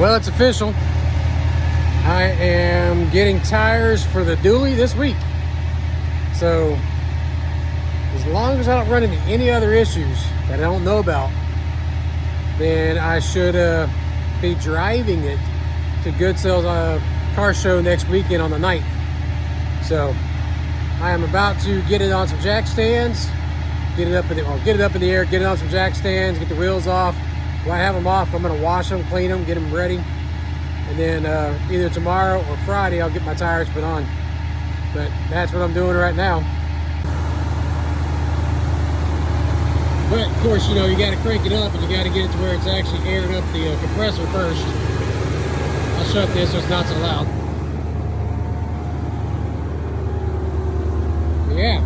Well, it's official. I am getting tires for the dually this week. So, as long as I don't run into any other issues that I don't know about, then I should be driving it to Good Sales car show next weekend on the 9th. So, I am about to get it on some jack stands, get it up in the air, get it on some jack stands, get the wheels off. When I have them off, I'm going to wash them, clean them, get them ready. And then either tomorrow or Friday, I'll get my tires put on. But that's what I'm doing right now. But of course, you know, you got to crank it up and you got to get it to where it's actually airing up the compressor first. I'll shut this so it's not so loud. Yeah.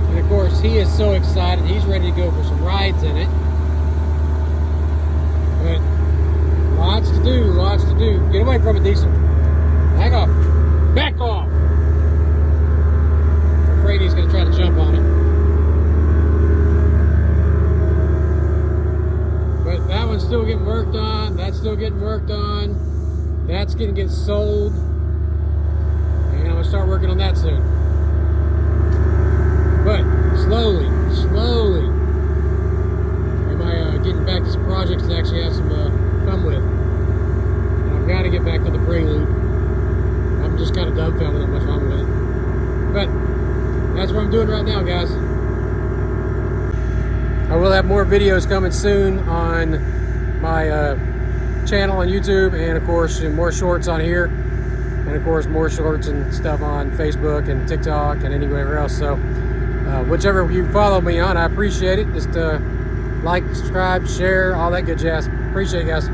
And of course, he is so excited. He's ready to go for some rides in it. But lots to do, lots to do. Get away from it, Diesel. Back off. Back off. I'm afraid he's going to try to jump on it. But that one's still getting worked on. That's still getting worked on. That's going to get sold. And I'm going to start working on that soon. But slowly, am I getting back to some projects that actually have some fun with. And I've got to get back to the prelude. I'm just kind of dumbfounded how much wrong with it. But that's what I'm doing right now, guys. I will have more videos coming soon on my channel on YouTube, and of course more shorts on here, and of course more shorts and stuff on Facebook and TikTok and anywhere else. So whichever you follow me on, I appreciate it. Just like, subscribe, share, all that good jazz. Appreciate it, guys.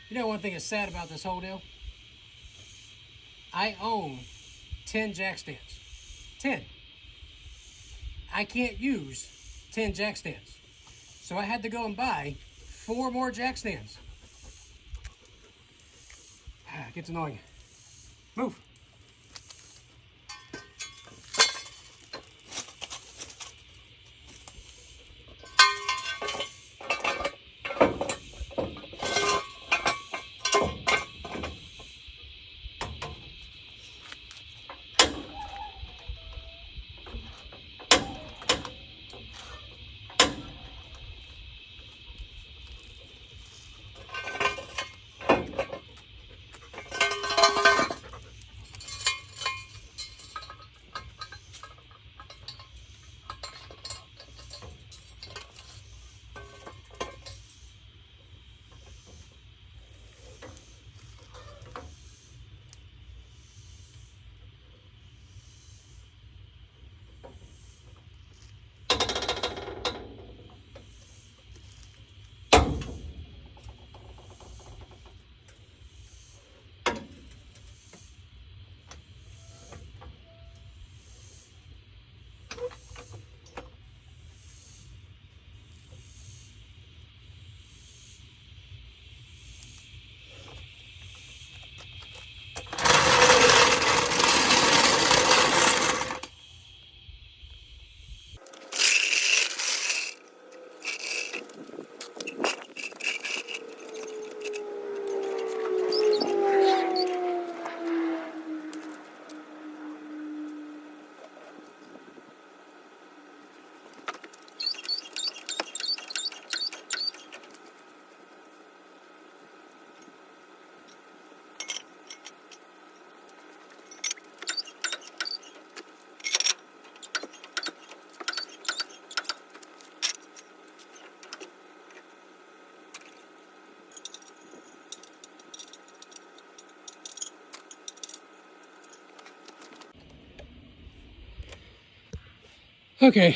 You know, one thing that's sad about this whole deal? I own 10 jack stands. 10. I can't use 10 jack stands. So I had to go and buy 4 more jack stands. It gets annoying. Move. Okay,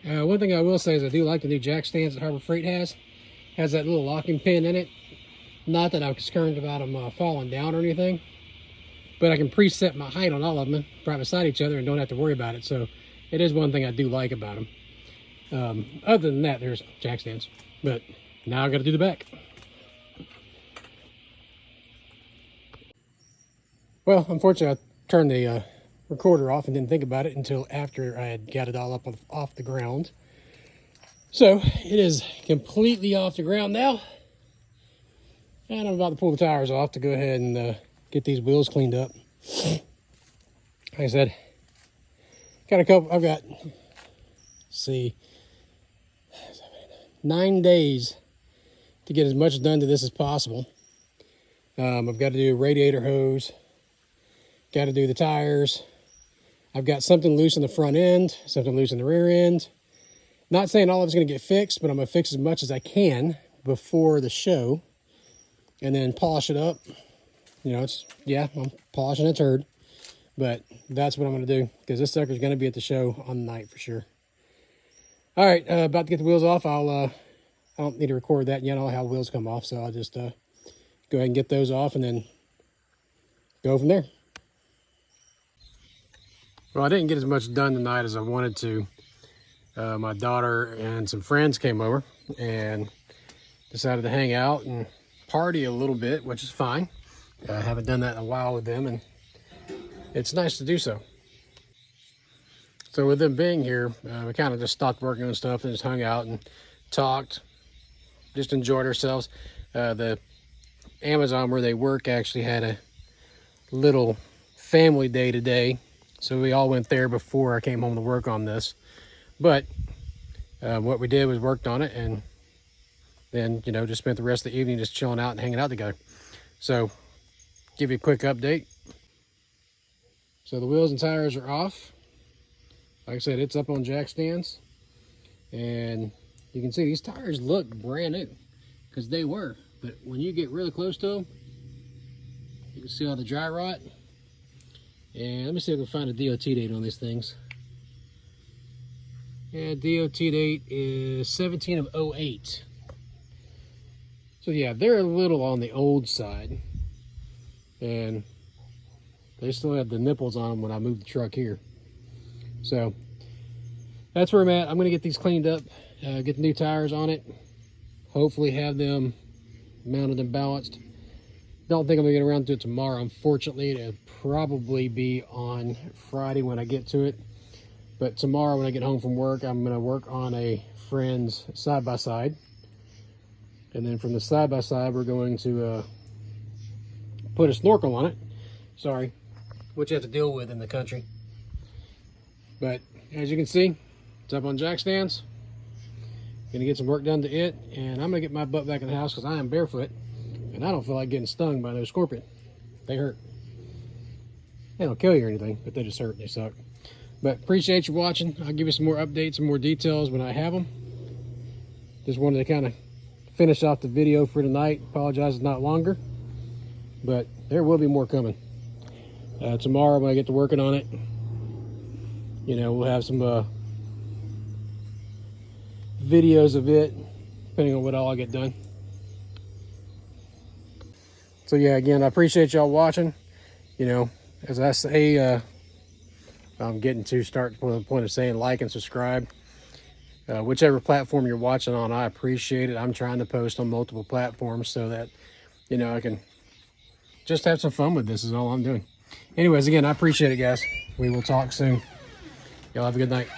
one thing I will say is I do like the new jack stands that Harbor Freight has. Has that little locking pin in it. Not that I'm concerned about them falling down or anything, but I can preset my height on all of them right beside each other and don't have to worry about it. So it is one thing I do like about them. Other than that, there's jack stands. But now I got to do the back. Well, unfortunately, I turned the recorder off and didn't think about it until after I had got it all up off the ground. So it is completely off the ground now. And I'm about to pull the tires off to go ahead and get these wheels cleaned up. Like I said, got a couple, I've got, let's see, 9 days to get as much done to this as possible. I've got to do a radiator hose, got to do the tires. I've got something loose in the front end, something loose in the rear end. Not saying all of it's going to get fixed, but I'm going to fix as much as I can before the show and then polish it up. You know, I'm polishing a turd, but that's what I'm going to do because this sucker's going to be at the show on the night for sure. All right, about to get the wheels off. I don't need to record that yet. I'll have wheels come off, so I'll just go ahead and get those off and then go from there. Well, I didn't get as much done tonight as I wanted to. My daughter and some friends came over and decided to hang out and party a little bit, which is fine. I haven't done that in a while with them, and it's nice to do so. So with them being here, we kind of just stopped working on stuff and just hung out and talked, just enjoyed ourselves. The Amazon where they work actually had a little family day today, so we all went there before I came home to work on this. But what we did was worked on it and then, you know, just spent the rest of the evening just chilling out and hanging out together. So, give you a quick update. So the wheels and tires are off. Like I said, it's up on jack stands. And you can see these tires look brand new because they were. But when you get really close to them, you can see all the dry rot. And let me see if I can find a DOT date on these things. Yeah, DOT date is 17 of 08. So yeah, they're a little on the old side. And they still have the nipples on them when I moved the truck here. So that's where I'm at. I'm going to get these cleaned up, get the new tires on it. Hopefully have them mounted and balanced. Don't think I'm going to get around to it tomorrow. Unfortunately, it'll probably be on Friday when I get to it. But tomorrow when I get home from work, I'm going to work on a friend's side-by-side. And then from the side-by-side, we're going to put a snorkel on it. Sorry, what you have to deal with in the country. But as you can see, it's up on jack stands. Going to get some work done to it. And I'm going to get my butt back in the house because I am barefoot. And I don't feel like getting stung by no scorpion. They hurt. They don't kill you or anything, but they just hurt. They suck. But appreciate you watching. I'll give you some more updates and more details when I have them. Just wanted to kind of finish off the video for tonight. Apologize it's not longer, but there will be more coming. Tomorrow when I get to working on it, you know, we'll have some videos of it, depending on what all I get done. So yeah, again, I appreciate y'all watching. You know, as I say, I'm getting to start to the point of saying like and subscribe. Whichever platform you're watching on, I appreciate it. I'm trying to post on multiple platforms so that, you know, I can just have some fun with this is all I'm doing. Anyways, again, I appreciate it, guys. We will talk soon. Y'all have a good night.